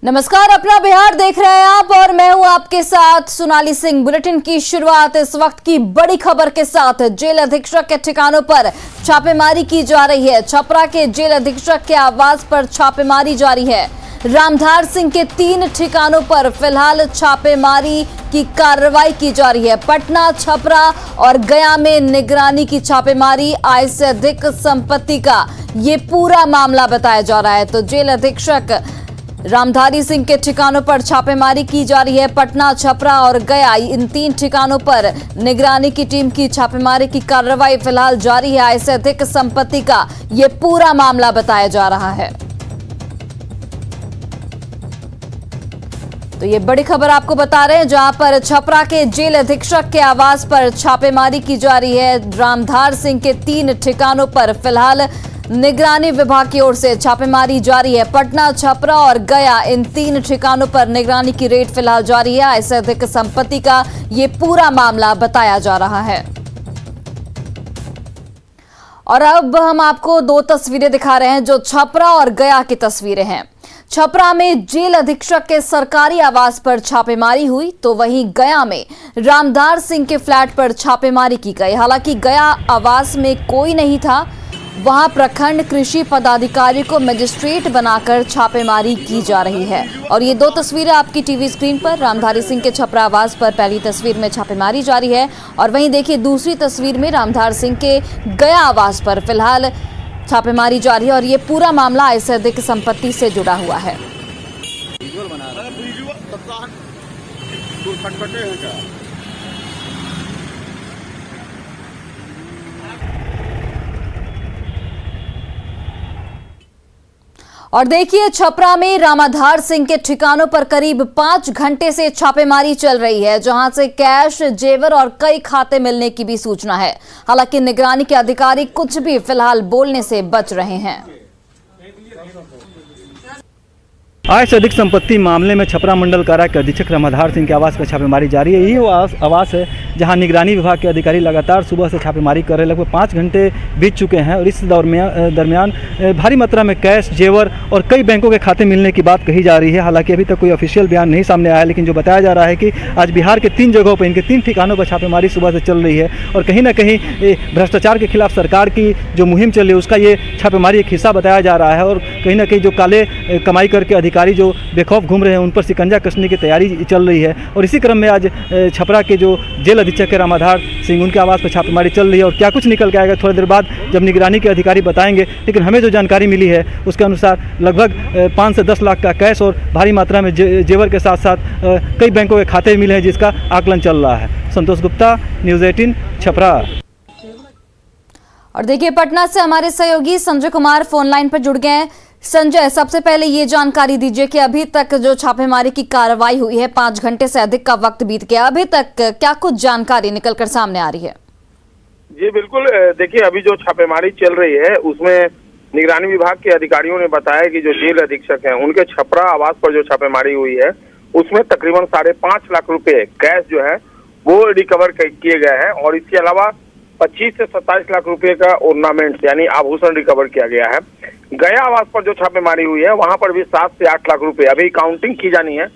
नमस्कार, अपना बिहार देख रहे हैं आप और मैं हूं आपके साथ सोनाली सिंह। बुलेटिन की शुरुआत इस वक्त की बड़ी खबर के साथ। जेल अधीक्षक के ठिकानों पर छापेमारी की जा रही है। छपरा के जेल अधीक्षक के आवास पर छापेमारी जारी है। रामधार सिंह के 3 ठिकानों पर फिलहाल छापेमारी की कार्रवाई की जा रही है। पटना, छपरा और गया में निगरानी की छापेमारी, आय से अधिक संपत्ति का ये पूरा मामला बताया जा रहा है। तो जेल अधीक्षक रामधारी सिंह के ठिकानों पर छापेमारी की जा रही है। पटना, छपरा और गया, इन 3 ठिकानों पर निगरानी की टीम की छापेमारी की कार्रवाई फिलहाल जारी है। आय से अधिक संपत्ति का ये पूरा मामला बताया जा रहा है। तो ये बड़ी खबर आपको बता रहे हैं, जहां पर छपरा के जेल अधीक्षक के आवास पर छापेमारी की जा रही है। रामधार सिंह के 3 ठिकानों पर फिलहाल निगरानी विभाग की ओर से छापेमारी जारी है। पटना, छपरा और गया, इन 3 ठिकानों पर निगरानी की रेड फिलहाल जारी है। ऐसे अधिक संपत्ति का ये पूरा मामला बताया जा रहा है। और अब हम आपको 2 तस्वीरें दिखा रहे हैं, जो छपरा और गया की तस्वीरें हैं। छपरा में जेल अधीक्षक के सरकारी आवास पर छापेमारी हुई, तो वहीं गया में रामधार सिंह के फ्लैट पर छापेमारी की गई। हालांकि गया आवास में कोई नहीं था, वहां प्रखंड कृषि पदाधिकारी को मजिस्ट्रेट बनाकर छापेमारी की जा रही है। और ये 2 तस्वीरें आपकी टीवी स्क्रीन पर। रामधारी सिंह के छपरा आवास पर पहली तस्वीर में छापेमारी जारी है, और वहीं देखिए दूसरी तस्वीर में रामधार सिंह के गया आवास पर फिलहाल छापेमारी जारी है। और ये पूरा मामला आय से अधिक संपत्ति से जुड़ा हुआ है। और देखिए छपरा में रामाधार सिंह के ठिकानों पर करीब 5 घंटे से छापेमारी चल रही है, जहां से कैश, जेवर और कई खाते मिलने की भी सूचना है। हालांकि निगरानी के अधिकारी कुछ भी फिलहाल बोलने से बच रहे हैं। आय से अधिक संपत्ति मामले में छपरा मंडल कारा के अधीक्षक रामधार सिंह के आवास पर छापेमारी जारी है। यही वो आवास है जहां निगरानी विभाग के अधिकारी लगातार सुबह से छापेमारी कर रहे हैं। लगभग 5 घंटे बीत चुके हैं और इस दरमियान भारी मात्रा में कैश, जेवर और कई बैंकों के खाते मिलने की बात कही जा रही है। हालांकि अभी तक कोई ऑफिशियल बयान नहीं सामने आया है, लेकिन जो बताया जा रहा है कि आज बिहार के 3 जगहों पर, इनके 3 ठिकानों पर छापेमारी सुबह से चल रही है। और कहीं ना कहीं भ्रष्टाचार के खिलाफ सरकार की जो मुहिम चल रही है, उसका ये छापेमारी एक हिस्सा बताया जा रहा है। और कहीं ना कहीं जो काले कमाई करके अधिकारी जो बेखौफ घूम रहे हैं, उन पर शिकंजा कसने की तैयारी चल रही है। और इसी क्रम में आज छपरा के जो जेल अधीक्षक है रामधार सिंह, उनके आवास पर छापेमारी चल रही है। और क्या कुछ निकल के आएगा थोड़ी देर बाद जब निगरानी के अधिकारी बताएंगे, लेकिन हमें जो जानकारी मिली है उसके अनुसार लगभग 5 से 10 लाख का कैश और भारी मात्रा में जेवर के साथ साथ कई बैंकों के खाते मिले हैं, जिसका आकलन चल रहा है। संतोष गुप्ता, न्यूज़ 18, छपरा। और देखिए पटना से हमारे सहयोगी संजय कुमार फोन लाइन पर जुड़ गए हैं। संजय, सबसे पहले ये जानकारी दीजिए कि अभी तक जो छापेमारी की कार्रवाई हुई है, 5 घंटे से अधिक का वक्त बीत गया, अभी तक क्या कुछ जानकारी निकलकर सामने आ रही है? जी बिल्कुल, देखिए अभी जो छापेमारी चल रही है उसमें निगरानी विभाग के अधिकारियों ने बताया कि जो जेल अधीक्षक हैं उनके छपरा आवास पर जो छापेमारी हुई है उसमें तकरीबन 5.5 लाख रुपए कैश जो है वो रिकवर किए गए हैं। और इसके अलावा 25 से 27 लाख रुपए का ऑर्नामेंट यानी आभूषण रिकवर किया गया है। गया आवास पर जो छापेमारी हुई है वहां पर भी 7 से 8 लाख रुपए अभी काउंटिंग की जानी है।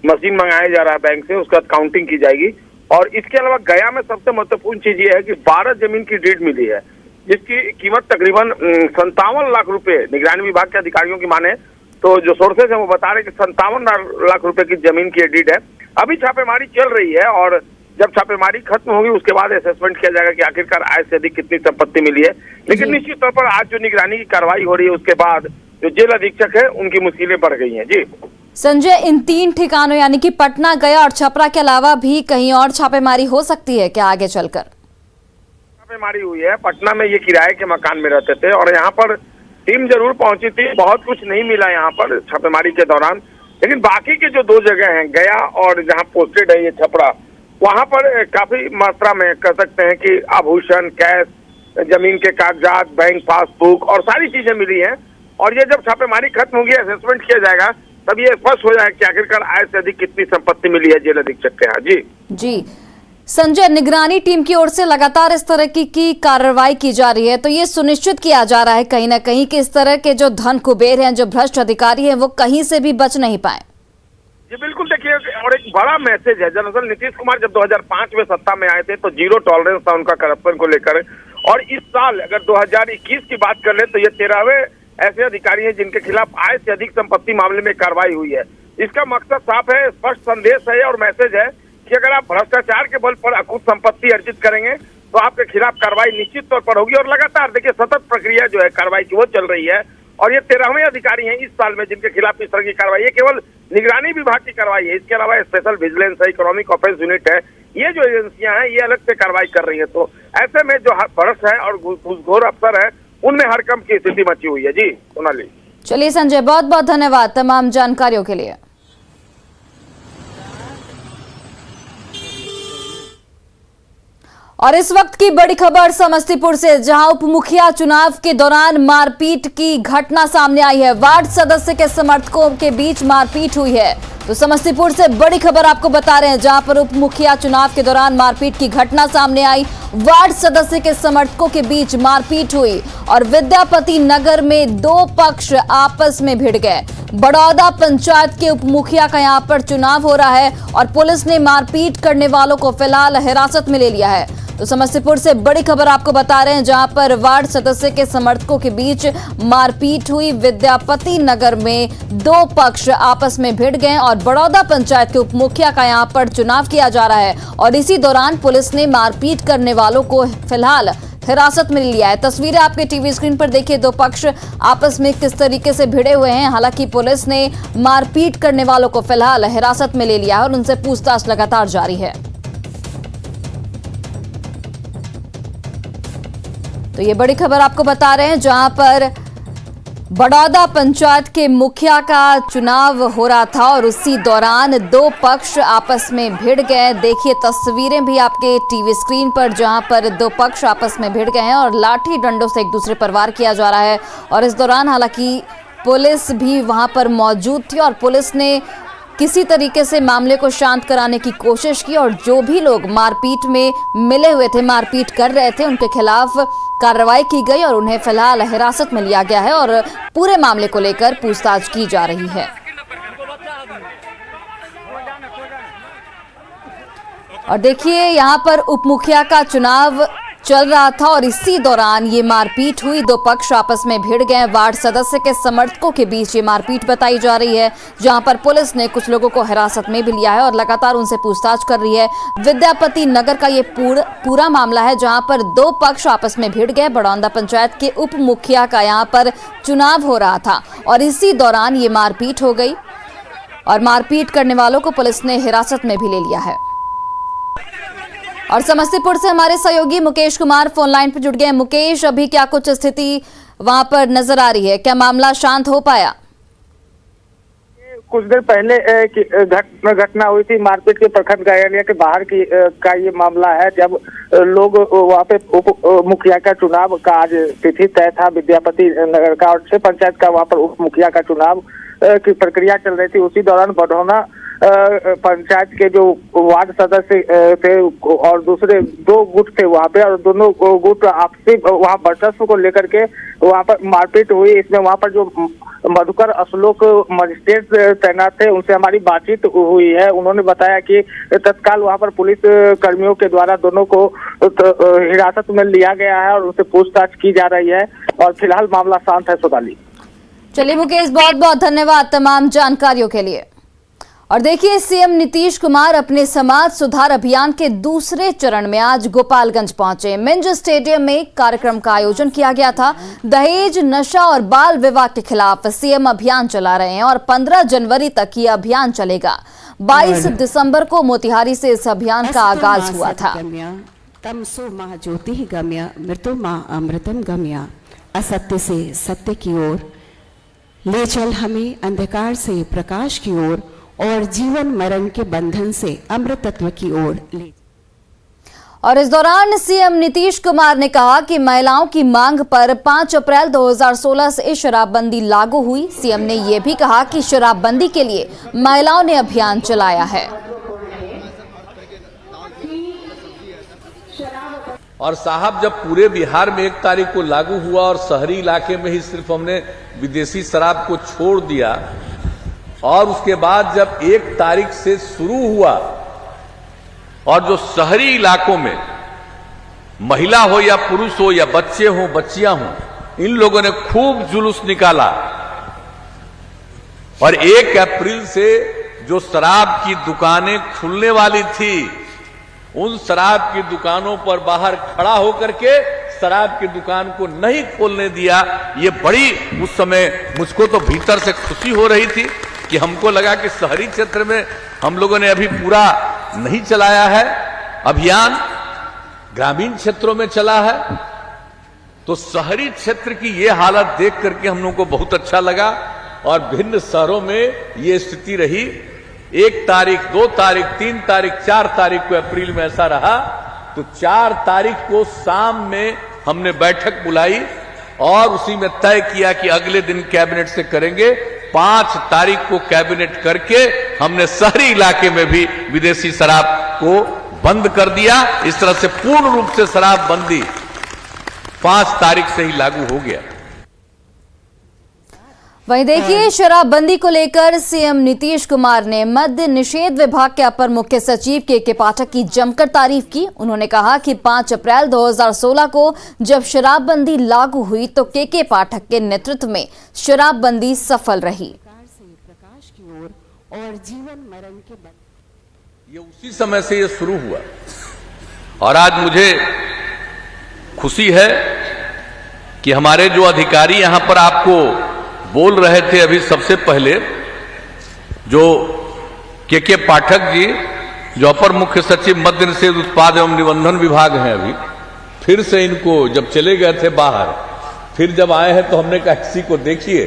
मशीन मंगाया जा रहा है बैंक से, उसका काउंटिंग की जाएगी। और इसके अलावा गया में सबसे महत्वपूर्ण चीज ये है कि 12 जमीन की डीड मिली है, जिसकी कीमत तकरीबन 57 लाख रुपए निगरानी विभाग के अधिकारियों की माने तो जो सोर्सेज है वो बता रहे कि 57 लाख रुपए की जमीन की डीड है। अभी छापेमारी चल रही है और जब छापेमारी खत्म होगी उसके बाद असेसमेंट किया जाएगा कि आखिरकार आय से अधिक कितनी संपत्ति मिली है। लेकिन निश्चित तौर पर आज जो निगरानी की कार्रवाई हो रही है उसके बाद जो जेल अधीक्षक है उनकी मुश्किलें बढ़ गई हैं। जी संजय, इन 3 ठिकानों यानी कि पटना, गया और छपरा के अलावा भी कहीं और छापेमारी हो सकती है क्या आगे चलकर? छापेमारी हुई है, पटना में ये किराए के मकान में रहते थे और यहाँ पर टीम जरूर पहुंची थी, बहुत कुछ नहीं मिला यहाँ पर छापेमारी के दौरान। लेकिन बाकी के जो 2 जगह हैं, गया और जहाँ पोस्टेड है ये छपरा, वहां पर काफी मात्रा में कह सकते हैं कि आभूषण, कैश, जमीन के कागजात, बैंक पासबुक और सारी चीजें मिली हैं। और ये जब छापेमारी खत्म होगी, असेसमेंट किया जाएगा, तब ये स्पष्ट हो जाएगा कि आखिरकार आय से अधिक कितनी संपत्ति मिली है जेल अधीक्षक के यहाँ। जी संजय, निगरानी टीम की ओर से लगातार इस तरह की कार्रवाई की जा रही है, तो ये सुनिश्चित किया जा रहा है कहीं ना कहीं कि इस तरह के जो धन कुबेर हैं, जो भ्रष्ट अधिकारी हैं, वो कहीं से भी बच नहीं पाए। जी बिल्कुल, देखिए और एक बड़ा मैसेज है। दरअसल नीतीश कुमार जब 2005 में सत्ता में आए थे तो जीरो टॉलरेंस था उनका करप्शन को लेकर, और इस साल अगर 2021 की बात कर ले तो ये 13वें ऐसे अधिकारी हैं जिनके खिलाफ आय से अधिक संपत्ति मामले में कार्रवाई हुई है। इसका मकसद साफ है, स्पष्ट संदेश है और मैसेज है कि अगर आप भ्रष्टाचार के बल पर अकुत संपत्ति अर्जित करेंगे तो आपके खिलाफ कार्रवाई निश्चित तौर पर होगी। और लगातार देखिए सतत प्रक्रिया जो है कार्रवाई की वो चल रही है, और ये 13वें अधिकारी हैं इस साल में जिनके खिलाफ इस तरह की कार्रवाई। ये केवल निगरानी विभाग की कार्रवाई है, इसके अलावा स्पेशल विजिलेंस है, इकोनॉमिक ऑफेंस यूनिट है, ये जो एजेंसियां हैं ये अलग से कार्रवाई कर रही है। तो ऐसे में जो भ्रष्ट है और घूसखोर अफसर है उनमें हड़कंप की स्थिति मची हुई है। जी सोनाली। चलिए संजय, बहुत बहुत धन्यवाद तमाम जानकारियों के लिए। और इस वक्त की बड़ी खबर समस्तीपुर से, जहां उप मुखिया चुनाव के दौरान मारपीट की घटना सामने आई है। वार्ड सदस्य के समर्थकों के बीच मारपीट हुई है। तो समस्तीपुर से बड़ी खबर आपको बता रहे हैं, जहां पर उप मुखिया चुनाव के दौरान मारपीट की घटना सामने आई। वार्ड सदस्य के समर्थकों के बीच मारपीट हुई और विद्यापति नगर में दो पक्ष आपस में भिड़ गए। बड़ौदा पंचायत के उप मुखिया का यहां पर चुनाव हो रहा है और पुलिस ने मारपीट करने वालों को फिलहाल हिरासत में ले लिया है। तो समस्तीपुर से बड़ी खबर आपको बता रहे हैं, जहां पर वार्ड सदस्य के समर्थकों के बीच मारपीट हुई। विद्यापति नगर में दो पक्ष आपस में भिड़ गए और बड़ौदा पंचायत के उप मुखिया का यहां पर चुनाव किया जा रहा है और इसी दौरान पुलिस ने मारपीट करने वालों को फिलहाल हिरासत में लिया है। तस्वीरें आपके टीवी स्क्रीन पर देखिए, दो पक्ष आपस में किस तरीके से भिड़े हुए हैं। हालांकि पुलिस ने मारपीट करने वालों को फिलहाल हिरासत में ले लिया है और उनसे पूछताछ लगातार जारी है। तो ये बड़ी खबर आपको बता रहे हैं, जहां पर बड़ौदा पंचायत के मुखिया का चुनाव हो रहा था और उसी दौरान दो पक्ष आपस में भिड़ गए। देखिए तस्वीरें भी आपके टीवी स्क्रीन पर, जहां पर दो पक्ष आपस में भिड़ गए हैं और लाठी डंडों से एक दूसरे पर वार किया जा रहा है। और इस दौरान हालांकि पुलिस भी वहां पर मौजूद थी और पुलिस ने किसी तरीके से मामले को शांत कराने की कोशिश की और जो भी लोग मारपीट में मिले हुए थे, मारपीट कर रहे थे, उनके खिलाफ कार्रवाई की गई और उन्हें फिलहाल हिरासत में लिया गया है और पूरे मामले को लेकर पूछताछ की जा रही है। और देखिए यहां पर उप मुखिया का चुनाव चल रहा था और इसी दौरान ये मारपीट हुई। दो पक्ष आपस में भिड़ गए। वार्ड सदस्य के समर्थकों के बीच ये मारपीट बताई जा रही है, जहां पर पुलिस ने कुछ लोगों को हिरासत में भी लिया है और लगातार उनसे पूछताछ कर रही है। विद्यापति नगर का ये पूरा मामला है, जहां पर दो पक्ष आपस में भिड़ गए। बड़ौदा पंचायत के उप मुखिया का यहाँ पर चुनाव हो रहा था और इसी दौरान ये मारपीट हो गई और मारपीट करने वालों को पुलिस ने हिरासत में भी ले लिया है। और समस्तीपुर से हमारे सहयोगी मुकेश कुमार फोन लाइन पर जुड़ गए। मुकेश, अभी क्या कुछ स्थिति वहां पर नजर आ रही है? क्या मामला शांत हो पाया? कुछ देर पहले घटना हुई थी मारपीट के प्रखंड कार्यालय के बाहर की का ये मामला है, जब लोग वहाँ पे उप मुखिया का चुनाव का आज तिथि तय था विद्यापति नगर का और 6 पंचायत का वहाँ पर उप मुखिया का चुनाव की प्रक्रिया चल रही थी। उसी दौरान बड़ौदा पंचायत के जो वार्ड सदस्य थे और दूसरे 2 गुट थे वहाँ पे और दोनों गुट आपसी वहाँ वर्चस्व को लेकर के वहाँ पर मारपीट हुई। इसमें वहाँ पर जो मधुकर अशोक मजिस्ट्रेट तैनात थे उनसे हमारी बातचीत हुई है। उन्होंने बताया कि तत्काल वहाँ पर पुलिस कर्मियों के द्वारा दोनों को हिरासत में लिया गया है और उनसे पूछताछ की जा रही है और फिलहाल मामला शांत है। सोनाली। चलिए मुकेश, बहुत बहुत धन्यवाद तमाम जानकारियों के लिए। और देखिए सीएम नीतीश कुमार अपने समाज सुधार अभियान के दूसरे चरण में आज गोपालगंज पहुंचे। मिंज स्टेडियम में कार्यक्रम का आयोजन किया गया था। दहेज, नशा और बाल विवाह के खिलाफ सीएम अभियान चला रहे हैं और 15 जनवरी तक ये अभियान चलेगा। 22 दिसंबर को मोतिहारी से इस अभियान का आगाज हुआ था। तमसो माह ज्योति गम्य, मृत्यु माह अमृतम गम्य। असत्य से सत्य की ओर ले चल हमें, अंधकार से प्रकाश की ओर और जीवन मरण के बंधन से अमृत तत्व की ओर ले। और इस दौरान सीएम नीतीश कुमार ने कहा कि महिलाओं की मांग पर 5 अप्रैल 2016 से शराबबंदी लागू हुई। सीएम ने यह भी कहा कि शराबबंदी के लिए महिलाओं ने अभियान चलाया है। और साहब जब पूरे बिहार में 1 तारीख को लागू हुआ और शहरी इलाके में ही सिर्फ हमने विदेशी शराब को छोड़ दिया और उसके बाद जब 1 तारीख से शुरू हुआ और जो शहरी इलाकों में महिला हो या पुरुष हो या बच्चे हो बच्चियां हो, इन लोगों ने खूब जुलूस निकाला और 1 अप्रैल से जो शराब की दुकानें खुलने वाली थी, उन शराब की दुकानों पर बाहर खड़ा होकर के शराब की दुकान को नहीं खोलने दिया। ये बड़ी उस समय मुझको तो भीतर से खुशी हो रही थी कि हमको लगा कि शहरी क्षेत्र में हम लोगों ने अभी पूरा नहीं चलाया है अभियान, ग्रामीण क्षेत्रों में चला है। तो शहरी क्षेत्र की ये हालत देख करके हम लोगों को बहुत अच्छा लगा और भिन्न शहरों में ये स्थिति रही। 1 तारीख, 2 तारीख, 3 तारीख, 4 तारीख को अप्रैल में ऐसा रहा। तो 4 तारीख को शाम में हमने बैठक बुलाई और उसी में तय किया कि अगले दिन कैबिनेट से करेंगे। 5 तारीख को कैबिनेट करके हमने शहरी इलाके में भी विदेशी शराब को बंद कर दिया। इस तरह से पूर्ण रूप से शराब बंदी 5 तारीख से ही लागू हो गया। वहीं देखिए, शराबबंदी को लेकर सीएम नीतीश कुमार ने मद्य निषेध विभाग के अपर मुख्य सचिव के पाठक की जमकर तारीफ की। उन्होंने कहा कि 5 अप्रैल 2016 को जब शराबबंदी लागू हुई तो के पाठक के नेतृत्व में शराबबंदी सफल रही। प्रकाश की ओर और जीवन मरण के ये उसी समय से ये शुरू हुआ और आज मुझे खुशी है कि हमारे जो अधिकारी यहां पर आपको बोल रहे थे अभी सबसे पहले, जो के पाठक जी जो अपर मुख्य सचिव मद्य निषेध उत्पाद एवं निबंधन विभाग हैं, अभी फिर से इनको जब चले गए थे बाहर, फिर जब आए हैं तो हमने कहा किसी को देखिए,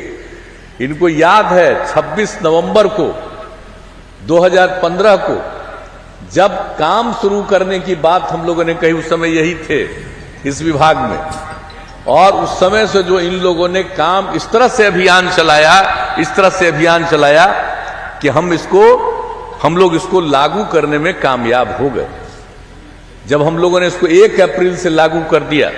इनको याद है 26 नवंबर को 2015 को जब काम शुरू करने की बात हम लोगों ने कही, उस समय यही थे इस विभाग में, और उस समय से जो इन लोगों ने काम इस तरह से अभियान चलाया कि हम लोग इसको लागू करने में कामयाब हो गए। जब हम लोगों ने इसको 1 अप्रैल से लागू कर दिया,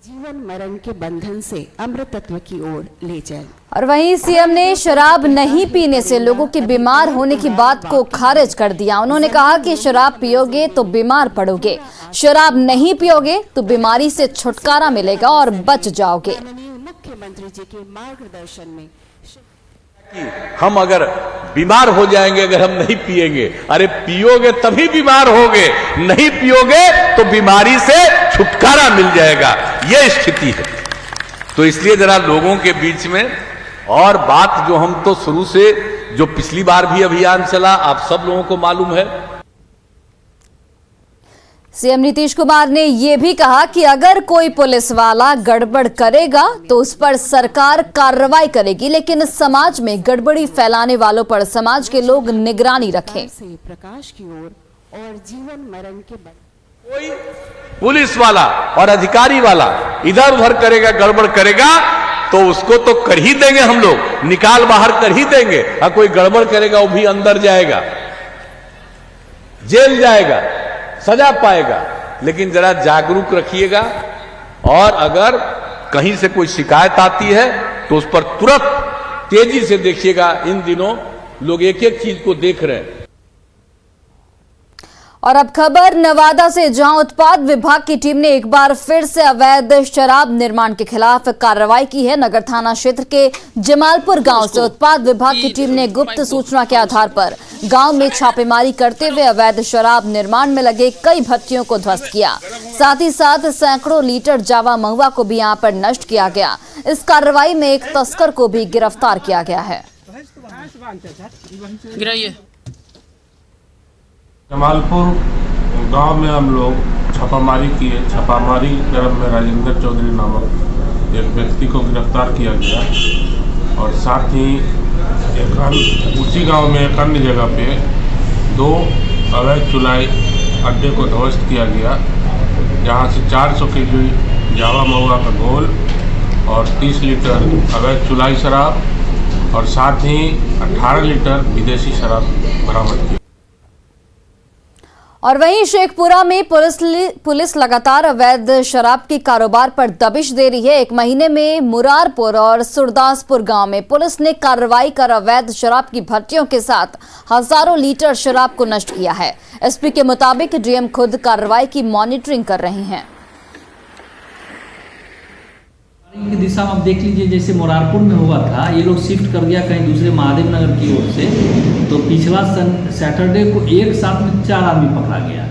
जीवन मरण के बंधन से अमृतत्व की ओर ले जाए। और वहीं सीएम ने शराब नहीं पीने से लोगों के बीमार होने की बात को खारिज कर दिया। उन्होंने कहा कि शराब पियोगे तो बीमार पड़ोगे, शराब नहीं पियोगे तो बीमारी से छुटकारा मिलेगा और बच जाओगे। मुख्यमंत्री जी के मार्गदर्शन में हम अगर बीमार हो जाएंगे अगर हम नहीं पिएंगे, अरे पियोगे तभी बीमार होगे, नहीं पियोगे तो बीमारी से छुटकारा मिल जाएगा, यह स्थिति है। तो इसलिए जरा लोगों के बीच में, और बात जो हम तो शुरू से जो पिछली बार भी अभियान चला, आप सब लोगों को मालूम है। सीएम नीतीश कुमार ने यह भी कहा कि अगर कोई पुलिस वाला गड़बड़ करेगा तो उस पर सरकार कार्रवाई करेगी, लेकिन समाज में गड़बड़ी फैलाने वालों पर समाज के लोग निगरानी रखें। प्रकाश की ओर और जीवन मरण के कोई पुलिस वाला और अधिकारी वाला इधर उधर करेगा, गड़बड़ करेगा, तो उसको तो कर ही देंगे, हम लोग निकाल बाहर कर ही देंगे। और कोई गड़बड़ करेगा वो भी अंदर जाएगा, जेल जाएगा, सजा पाएगा। लेकिन जरा जागरूक रखिएगा, और अगर कहीं से कोई शिकायत आती है तो उस पर तुरंत तेजी से देखिएगा। इन दिनों लोग एक एक चीज को देख रहे हैं। और अब खबर नवादा से, जहां उत्पाद विभाग की टीम ने एक बार फिर से अवैध शराब निर्माण के खिलाफ कार्रवाई की है। नगर थाना क्षेत्र के जमालपुर गांव से उत्पाद विभाग की टीम ने गुप्त सूचना के आधार पर गांव में छापेमारी करते हुए अवैध शराब निर्माण में लगे कई भट्टियों को ध्वस्त किया। साथ ही साथ सैकड़ों लीटर जावा महुआ को भी यहां पर नष्ट किया गया। इस कार्रवाई में एक तस्कर को भी गिरफ्तार किया गया है। जमालपुर गांव में हम लोग छापामारी किए। छापामारी क्रम में राजेंद्र चौधरी नामक एक व्यक्ति को गिरफ्तार किया गया, और साथ ही उसी गांव में एक अन्य जगह पे 2 अवैध चुलाई अड्डे को ध्वस्त किया गया, जहां से 400 केजी जावा महुआ का घोल और 30 लीटर अवैध चुलाई शराब और साथ ही 18 लीटर विदेशी शराब बरामद की। और वहीं शेखपुरा में पुलिस लगातार अवैध शराब के कारोबार पर दबिश दे रही है। एक महीने में मुरारपुर और सुरदासपुर गांव में पुलिस ने कार्रवाई कर अवैध शराब की भट्टियों के साथ हजारों लीटर शराब को नष्ट किया है। एसपी के मुताबिक डीएम खुद कार्रवाई की मॉनिटरिंग कर रहे हैं। की दिशा में आप देख लीजिए, जैसे मुरारपुर में हुआ था, ये लोग शिफ्ट कर दिया कहीं दूसरे महादेव नगर की ओर से। तो पिछला सैटरडे को एक साथ में 4 आदमी पकड़ा गया,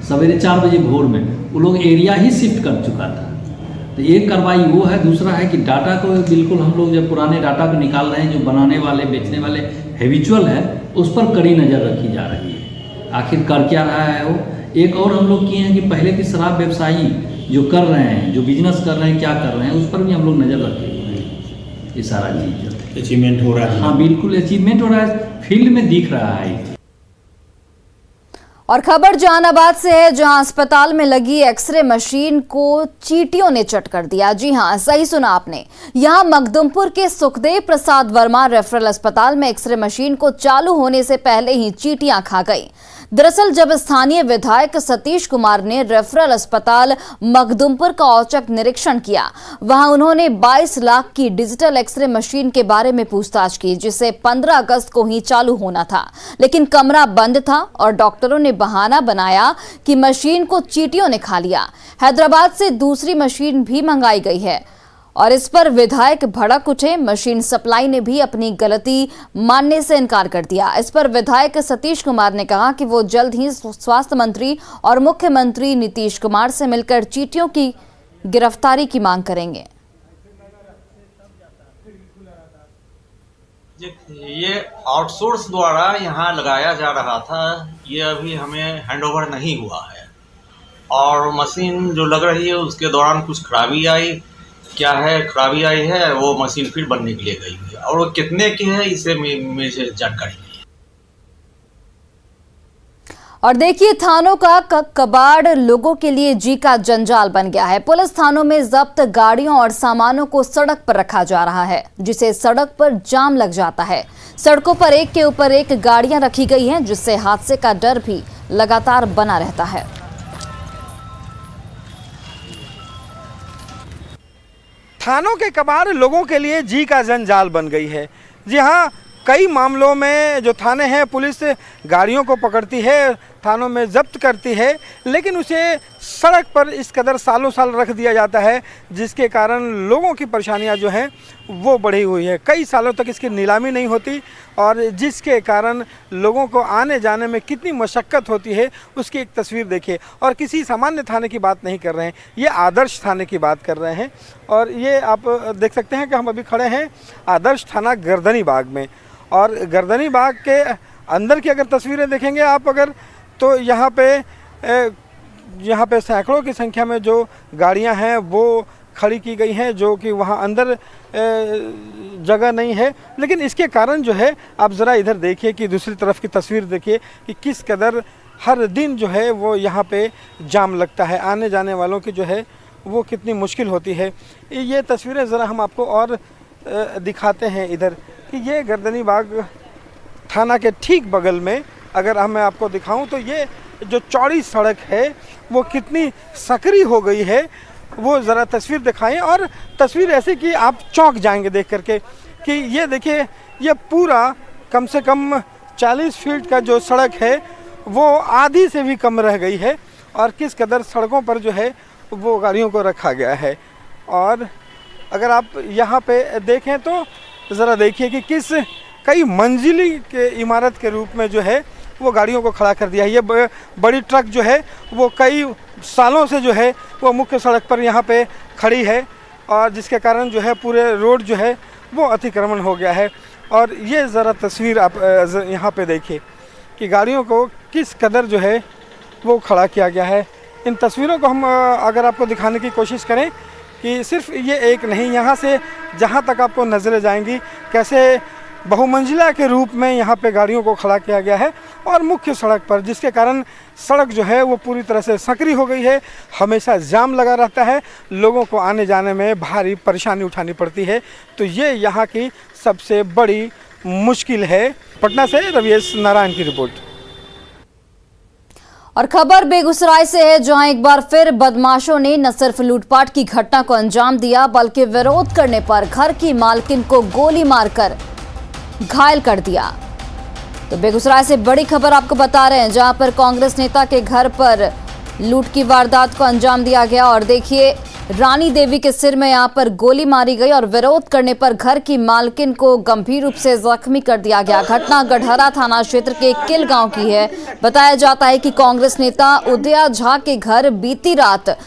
सवेरे 4 बजे भोर में। वो लोग एरिया ही शिफ्ट कर चुका था। तो एक कार्रवाई वो है। दूसरा है कि डाटा को बिल्कुल हम लोग जब पुराने डाटा को निकाल रहे हैं, जो बनाने वाले बेचने वाले हैबिचुअल है, उस पर कड़ी नज़र रखी जा रही है। आखिर कर क्या रहा है वो। एक और हम लोग किए हैं कि पहले की शराब व्यवसायी जो कर रहे हैं, जो बिजनेस कर रहे हैं, क्या कर रहे हैं, उस पर भी हम लोग नज़र रखे हुए हैं। ये सारा चीज़ अचीवमेंट हो रहा है। हाँ बिल्कुल अचीवमेंट हो रहा है, फील्ड में दिख रहा है। और खबर जहानाबाद से है, जहां अस्पताल में लगी एक्सरे मशीन को चींटियों ने चट कर दिया। जी हां, सही सुना आपने। यहां मखदुमपुर के सुखदेव प्रसाद वर्मा रेफरल अस्पताल में एक्सरे मशीन को चालू होने से पहले ही चींटियां खा गई। दरअसल जब स्थानीय विधायक सतीश कुमार ने रेफरल अस्पताल मखदुमपुर का औचक निरीक्षण किया, वहां उन्होंने 22 लाख की डिजिटल एक्सरे मशीन के बारे में पूछताछ की, जिसे 15 अगस्त को ही चालू होना था, लेकिन कमरा बंद था और डॉक्टरों ने बहाना बनाया कि मशीन को चींटियों ने खा लिया। हैदराबाद से दूसरी मशीन भी मंगाई गई है और इस पर विधायक भड़क उठे। मशीन सप्लाई ने भी अपनी गलती मानने से इनकार कर दिया। इस पर विधायक सतीश कुमार ने कहा कि वो जल्द ही स्वास्थ्य मंत्री और मुख्यमंत्री नीतीश कुमार से मिलकर चींटियों की गिरफ्तारी की मांग करेंगे। ये आउटसोर्स द्वारा यहाँ लगाया जा रहा था, ये अभी हमें हैंडओवर नहीं हुआ है और मशीन जो लग रही है उसके दौरान कुछ खराबी आई। क्या है खराबी आई है, वो मशीन फिर बनने के लिए गई है और वो कितने की है इसे मुझे जानकारी नहीं। और देखिए, थानों का कबाड़ लोगों के लिए जी का जंजाल बन गया है। पुलिस थानों में जब्त गाड़ियों और सामानों को सड़क पर रखा जा रहा है, जिसे सड़क पर जाम लग जाता है। सड़कों पर एक के ऊपर एक गाड़ियां रखी गई हैं, जिससे हादसे का डर भी लगातार बना रहता है। थानों के कबाड़ लोगों के लिए जी का जंजाल बन गई है। जी हाँ, कई मामलों में जो थाने हैं, पुलिस गाड़ियों को पकड़ती है, थानों में जब्त करती है, लेकिन उसे सड़क पर इस कदर सालों साल रख दिया जाता है, जिसके कारण लोगों की परेशानियां जो हैं वो बढ़ी हुई है। कई सालों तक इसकी नीलामी नहीं होती और जिसके कारण लोगों को आने जाने में कितनी मशक्क़त होती है, उसकी एक तस्वीर देखिए। और किसी सामान्य थाने की बात नहीं कर रहे हैं, ये आदर्श थाने की बात कर रहे हैं। और ये आप देख सकते हैं कि हम अभी खड़े हैं आदर्श थाना गर्दनी बाग में। और गर्दनी बाग के अंदर की अगर तस्वीरें देखेंगे आप अगर, तो यहाँ पे सैकड़ों की संख्या में जो गाड़ियाँ हैं वो खड़ी की गई हैं, जो कि वहाँ अंदर जगह नहीं है। लेकिन इसके कारण जो है, आप ज़रा इधर देखिए कि दूसरी तरफ की तस्वीर देखिए कि किस कदर हर दिन जो है वो यहाँ पे जाम लगता है। आने जाने वालों की जो है वो कितनी मुश्किल होती है। ये तस्वीरें ज़रा हम आपको और दिखाते हैं इधर कि ये गर्दनी बाग थाना के ठीक बगल में अगर मैं आपको दिखाऊं तो ये जो चौड़ी सड़क है वो कितनी सकरी हो गई है, वो ज़रा तस्वीर दिखाएं। और तस्वीर ऐसी कि आप चौंक जाएंगे देख करके कि ये देखिए, ये पूरा कम से कम 40 फीट का जो सड़क है वो आधी से भी कम रह गई है और किस कदर सड़कों पर जो है वो गाड़ियों को रखा गया है। और अगर आप यहाँ पे देखें तो ज़रा देखिए कि किस कई मंजिली के इमारत के रूप में जो है वो गाड़ियों को खड़ा कर दिया है। ये बड़ी ट्रक जो है वो कई सालों से जो है वो मुख्य सड़क पर यहाँ पे खड़ी है और जिसके कारण जो है पूरे रोड जो है वो अतिक्रमण हो गया है। और ये ज़रा तस्वीर आप यहाँ पे देखिए कि गाड़ियों को किस कदर जो है वो खड़ा किया गया है। इन तस्वीरों को हम अगर आपको दिखाने की कोशिश करें कि सिर्फ ये एक नहीं, यहाँ से जहाँ तक आपको नज़रें जाएंगी कैसे बहुमंजिला के रूप में यहाँ पे गाड़ियों को खड़ा किया गया है और मुख्य सड़क पर, जिसके कारण सड़क जो है वो पूरी तरह से सकरी हो गई है। हमेशा जाम लगा रहता है, लोगों को आने जाने में भारी परेशानी उठानी पड़ती है। तो ये यहाँ की सबसे बड़ी मुश्किल है। पटना से रविश नारायण की रिपोर्ट। और खबर बेगूसराय से है, जहां एक बार फिर बदमाशों ने न सिर्फ लूटपाट की घटना को अंजाम दिया बल्कि विरोध करने पर घर की मालकिन को गोली मारकर घायल कर दिया। तो बेगूसराय से बड़ी खबर आपको बता रहे हैं, जहां पर कांग्रेस नेता के घर पर लूट की वारदात को अंजाम दिया गया। और देखिए, रानी देवी के सिर में यहां पर गोली मारी गई और विरोध करने पर घर की मालकिन को गंभीर रूप से जख्मी कर दिया गया। घटना गढ़हरा थाना क्षेत्र के किल गांव की है। बताया जाता है कि कांग्रेस नेता उदया झा के घर बीती रात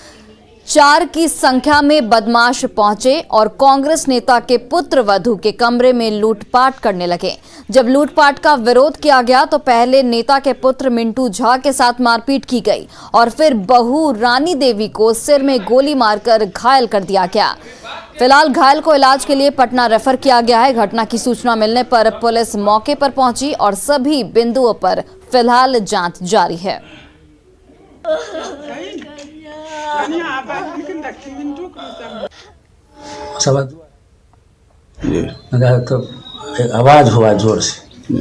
4 की संख्या में बदमाश पहुंचे और कांग्रेस नेता के पुत्र वधू के कमरे में लूटपाट करने लगे। जब लूटपाट का विरोध किया गया तो पहले नेता के पुत्र मिंटू झा के साथ मारपीट की गई और फिर बहू रानी देवी को सिर में गोली मारकर घायल कर दिया गया। फिलहाल घायल को इलाज के लिए पटना रेफर किया गया है। घटना की सूचना मिलने पर पुलिस मौके पर पहुंची और सभी बिंदुओं पर फिलहाल जांच जारी है। तो एक आवाज़ हुआ जोर से,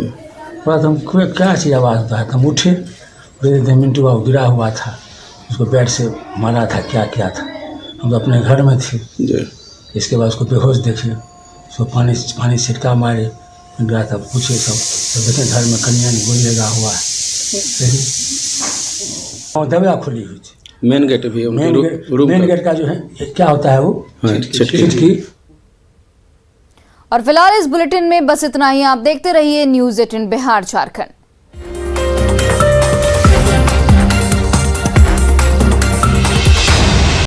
बात हम क्या चीज़ आवाज़ होता है, हम उठे, मिंटू बाबू गिरा हुआ था, उसको बैट से मारा था, क्या किया था। हम तो अपने घर में थे। इसके बाद उसको बेहोश देखे, उसको पानी छिटका मारे, गिरा था, पूछे सब देखें घर में कन्या ने गोली लगा हुआ है। और दरवाजा खुली हुई थी, मेन गेट भी, मेन गेट का जो है क्या होता है वो खिड़की। और फिलहाल इस बुलेटिन में बस इतना ही। आप देखते रहिए न्यूज़ 18 बिहार झारखंड।